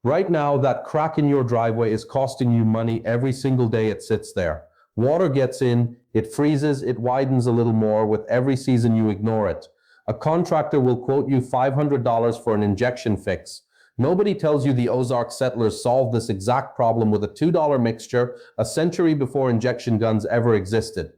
Right now, that crack in your driveway is costing you money every single day it sits there. Water gets in, it freezes, it widens a little more with every season you ignore it. A contractor will quote you $500 for an injection fix. Nobody tells you the Ozark settlers solved this exact problem with a $2 mixture a century before injection guns ever existed.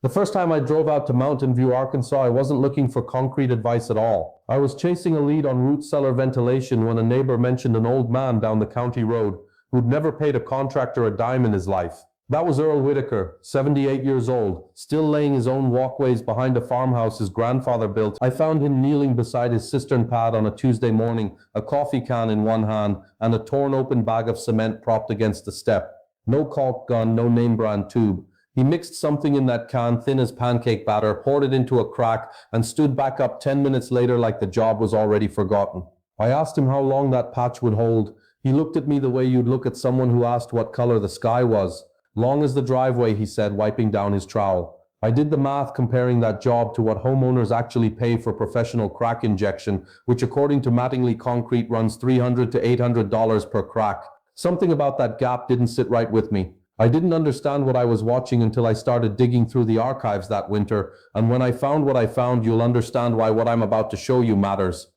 The first time I drove out to Mountain View, Arkansas, I wasn't looking for concrete advice at all. I was chasing a lead on root cellar ventilation when a neighbor mentioned an old man down the county road who'd never paid a contractor a dime in his life. That was Earl Whitaker, 78 years old, still laying his own walkways behind a farmhouse his grandfather built. I found him kneeling beside his cistern pad on a Tuesday morning, a coffee can in one hand and a torn open bag of cement propped against the step. No caulk gun, no name brand tube. He mixed something in that can, thin as pancake batter, poured it into a crack, and stood back up 10 minutes later like the job was already forgotten. I asked him how long that patch would hold. He looked at me the way you'd look at someone who asked what color the sky was. Long as the driveway, he said, wiping down his trowel. I did the math comparing that job to what homeowners actually pay for professional crack injection, which according to Mattingly Concrete runs $300 to $800 per crack. Something about that gap didn't sit right with me. I didn't understand what I was watching until I started digging through the archives that winter, and when I found what I found, you'll understand why what I'm about to show you matters.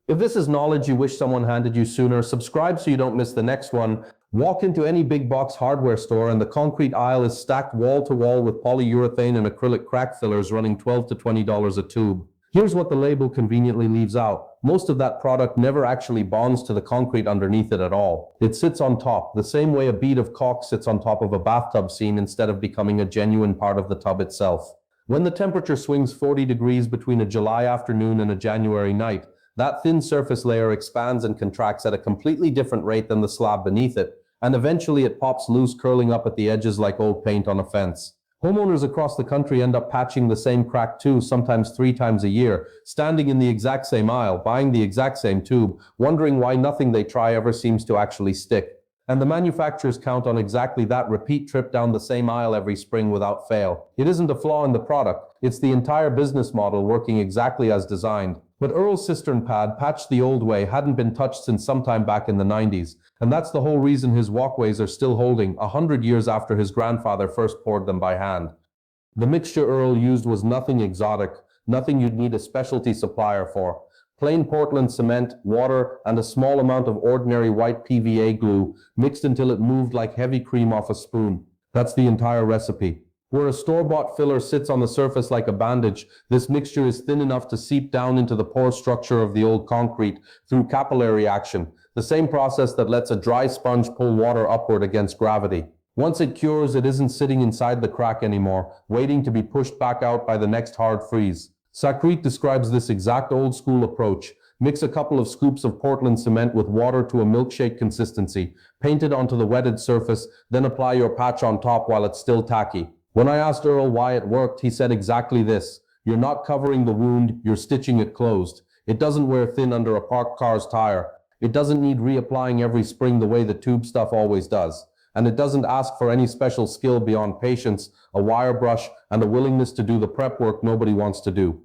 If this is knowledge you wish someone handed you sooner, subscribe so you don't miss the next one. Walk into any big box hardware store and the concrete aisle is stacked wall to wall with polyurethane and acrylic crack fillers running $12 to $20 a tube. Here's what the label conveniently leaves out. Most of that product never actually bonds to the concrete underneath it at all. It sits on top, the same way a bead of caulk sits on top of a bathtub seam instead of becoming a genuine part of the tub itself. When the temperature swings 40 degrees between a July afternoon and a January night, that thin surface layer expands and contracts at a completely different rate than the slab beneath it, and eventually it pops loose, curling up at the edges like old paint on a fence. Homeowners across the country end up patching the same crack 2, sometimes 3 times a year, standing in the exact same aisle, buying the exact same tube, wondering why nothing they try ever seems to actually stick. And the manufacturers count on exactly that repeat trip down the same aisle every spring without fail. It isn't a flaw in the product, it's the entire business model working exactly as designed. But Earl's cistern pad, patched the old way, hadn't been touched since sometime back in the 90s. And that's the whole reason his walkways are still holding, 100 years after his grandfather first poured them by hand. The mixture Earl used was nothing exotic, nothing you'd need a specialty supplier for. Plain Portland cement, water, and a small amount of ordinary white PVA glue, mixed until it moved like heavy cream off a spoon. That's the entire recipe. Where a store-bought filler sits on the surface like a bandage, this mixture is thin enough to seep down into the pore structure of the old concrete through capillary action, the same process that lets a dry sponge pull water upward against gravity. Once it cures, it isn't sitting inside the crack anymore, waiting to be pushed back out by the next hard freeze. Sacrete describes this exact old-school approach. Mix a couple of scoops of Portland cement with water to a milkshake consistency, paint it onto the wetted surface, then apply your patch on top while it's still tacky. When I asked Earl why it worked, he said exactly this. You're not covering the wound, you're stitching it closed. It doesn't wear thin under a parked car's tire. It doesn't need reapplying every spring the way the tube stuff always does. And it doesn't ask for any special skill beyond patience, a wire brush, and a willingness to do the prep work nobody wants to do.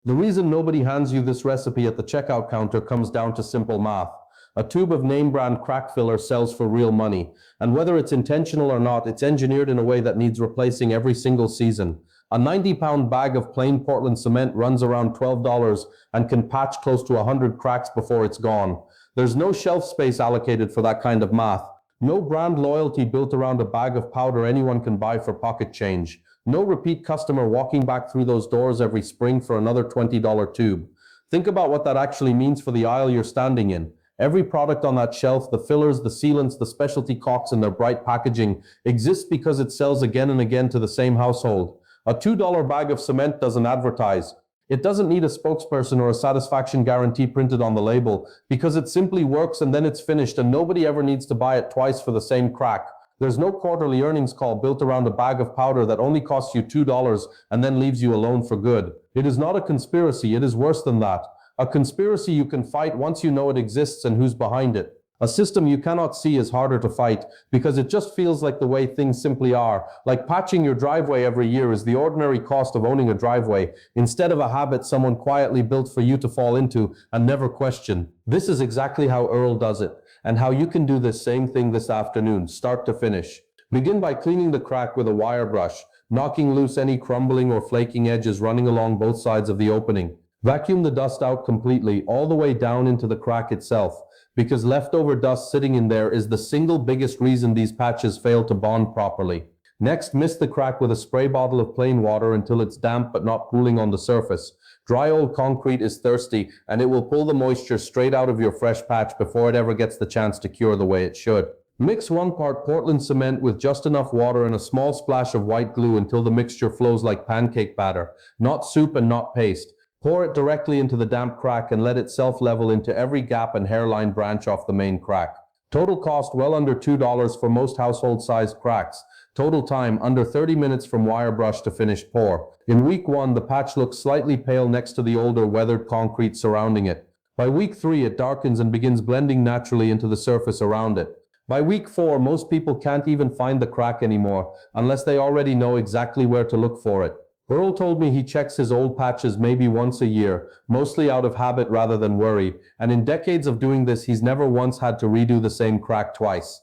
The reason nobody hands you this recipe at the checkout counter comes down to simple math. A tube of name brand crack filler sells for real money, and whether it's intentional or not, it's engineered in a way that needs replacing every single season. A 90-pound bag of plain Portland cement runs around $12 and can patch close to 100 cracks before it's gone. There's no shelf space allocated for that kind of math. No brand loyalty built around a bag of powder anyone can buy for pocket change. No repeat customer walking back through those doors every spring for another $20 tube. Think about what that actually means for the aisle you're standing in. Every product on that shelf, the fillers, the sealants, the specialty caulks, and their bright packaging, exists because it sells again and again to the same household. A $2 bag of cement doesn't advertise. It doesn't need a spokesperson or a satisfaction guarantee printed on the label, because it simply works and then it's finished and nobody ever needs to buy it twice for the same crack. There's no quarterly earnings call built around a bag of powder that only costs you $2 and then leaves you alone for good. It is not a conspiracy, it is worse than that. A conspiracy you can fight once you know it exists and who's behind it. A system you cannot see is harder to fight because it just feels like the way things simply are. Like patching your driveway every year is the ordinary cost of owning a driveway instead of a habit someone quietly built for you to fall into and never question. This is exactly how Earl does it. and how you can do the same thing this afternoon, start to finish. Begin by cleaning the crack with a wire brush, knocking loose any crumbling or flaking edges running along both sides of the opening. Vacuum the dust out completely, all the way down into the crack itself, because leftover dust sitting in there is the single biggest reason these patches fail to bond properly. Next, mist the crack with a spray bottle of plain water until it's damp but not pooling on the surface. Dry old concrete is thirsty, and it will pull the moisture straight out of your fresh patch before it ever gets the chance to cure the way it should. Mix 1 part Portland cement with just enough water and a small splash of white glue until the mixture flows like pancake batter, not soup and not paste. Pour it directly into the damp crack and let it self-level into every gap and hairline branch off the main crack. Total cost well under $2 for most household-sized cracks. Total time under 30 minutes from wire brush to finished pour. In week 1, the patch looks slightly pale next to the older weathered concrete surrounding it. By week 3, it darkens and begins blending naturally into the surface around it. By week 4, most people can't even find the crack anymore, unless they already know exactly where to look for it. Earl told me he checks his old patches maybe once a year, mostly out of habit rather than worry, and in decades of doing this, he's never once had to redo the same crack twice.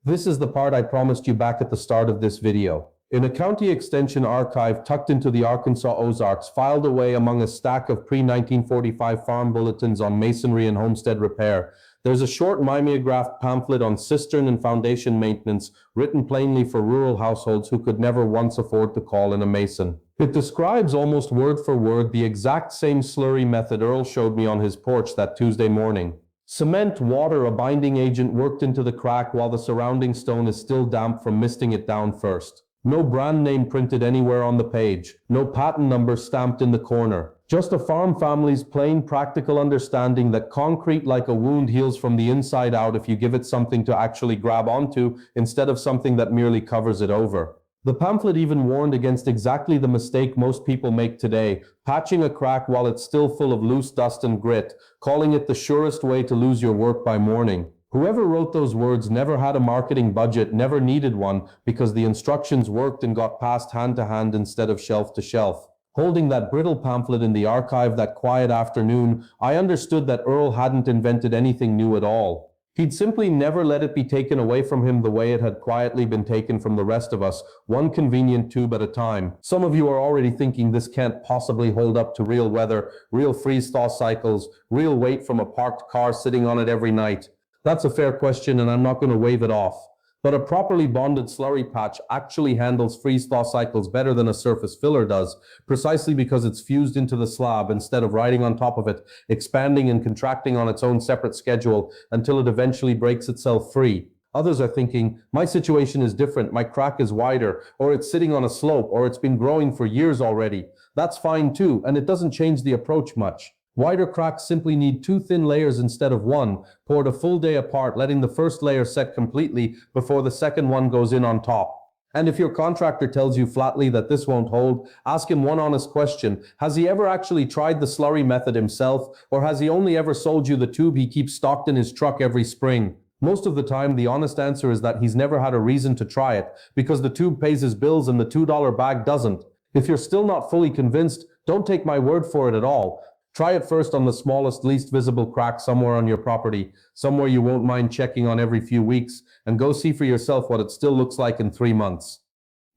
This is the part I promised you back at the start of this video. In a county extension archive tucked into the Arkansas Ozarks, filed away among a stack of pre-1945 farm bulletins on masonry and homestead repair, there's a short mimeographed pamphlet on cistern and foundation maintenance written plainly for rural households who could never once afford to call in a mason. It describes almost word for word the exact same slurry method Earl showed me on his porch that Tuesday morning. Cement, water, a binding agent worked into the crack while the surrounding stone is still damp from misting it down first. No brand name printed anywhere on the page. No patent number stamped in the corner. Just a farm family's plain practical understanding that concrete like a wound heals from the inside out if you give it something to actually grab onto instead of something that merely covers it over. The pamphlet even warned against exactly the mistake most people make today, patching a crack while it's still full of loose dust and grit, calling it the surest way to lose your work by morning. Whoever wrote those words never had a marketing budget, never needed one, because the instructions worked and got passed hand to hand instead of shelf to shelf. Holding that brittle pamphlet in the archive that quiet afternoon, I understood that Earl hadn't invented anything new at all. He'd simply never let it be taken away from him the way it had quietly been taken from the rest of us, one convenient tube at a time. Some of you are already thinking this can't possibly hold up to real weather, real freeze-thaw cycles, real weight from a parked car sitting on it every night. That's a fair question, and I'm not going to wave it off. But a properly bonded slurry patch actually handles freeze-thaw cycles better than a surface filler does, precisely because it's fused into the slab instead of riding on top of it, expanding and contracting on its own separate schedule until it eventually breaks itself free. Others are thinking, my situation is different, my crack is wider, or it's sitting on a slope, or it's been growing for years already. That's fine too, and it doesn't change the approach much. Wider cracks simply need 2 thin layers instead of 1, poured a full day apart, letting the first layer set completely before the second one goes in on top. And if your contractor tells you flatly that this won't hold, ask him one honest question. Has he ever actually tried the slurry method himself, or has he only ever sold you the tube he keeps stocked in his truck every spring? Most of the time, the honest answer is that he's never had a reason to try it, because the tube pays his bills and the $2 bag doesn't. If you're still not fully convinced, don't take my word for it at all. Try it first on the smallest, least visible crack somewhere on your property, somewhere you won't mind checking on every few weeks, and go see for yourself what it still looks like in 3 months.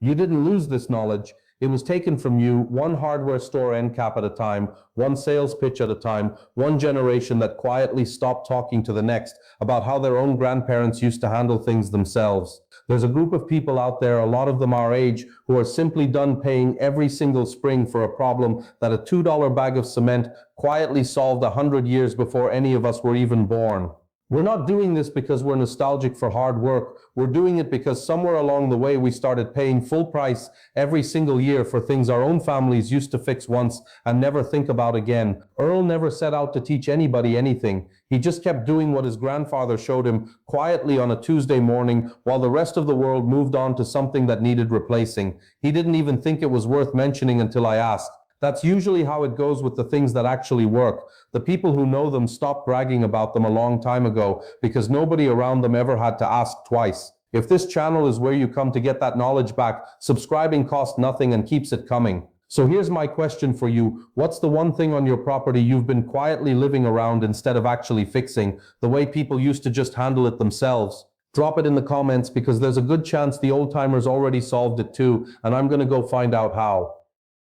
You didn't lose this knowledge. It was taken from you, one hardware store end cap at a time, one sales pitch at a time, one generation that quietly stopped talking to the next about how their own grandparents used to handle things themselves. There's a group of people out there, a lot of them our age, who are simply done paying every single spring for a problem that a $2 bag of cement quietly solved 100 years before any of us were even born. We're not doing this because we're nostalgic for hard work. We're doing it because somewhere along the way we started paying full price every single year for things our own families used to fix once and never think about again. Earl never set out to teach anybody anything. He just kept doing what his grandfather showed him quietly on a Tuesday morning while the rest of the world moved on to something that needed replacing. He didn't even think it was worth mentioning until I asked. That's usually how it goes with the things that actually work. The people who know them stopped bragging about them a long time ago because nobody around them ever had to ask twice. If this channel is where you come to get that knowledge back, subscribing costs nothing and keeps it coming. So here's my question for you. What's the one thing on your property you've been quietly living around instead of actually fixing, the way people used to just handle it themselves? Drop it in the comments because there's a good chance the old timers already solved it too, and I'm going to go find out how.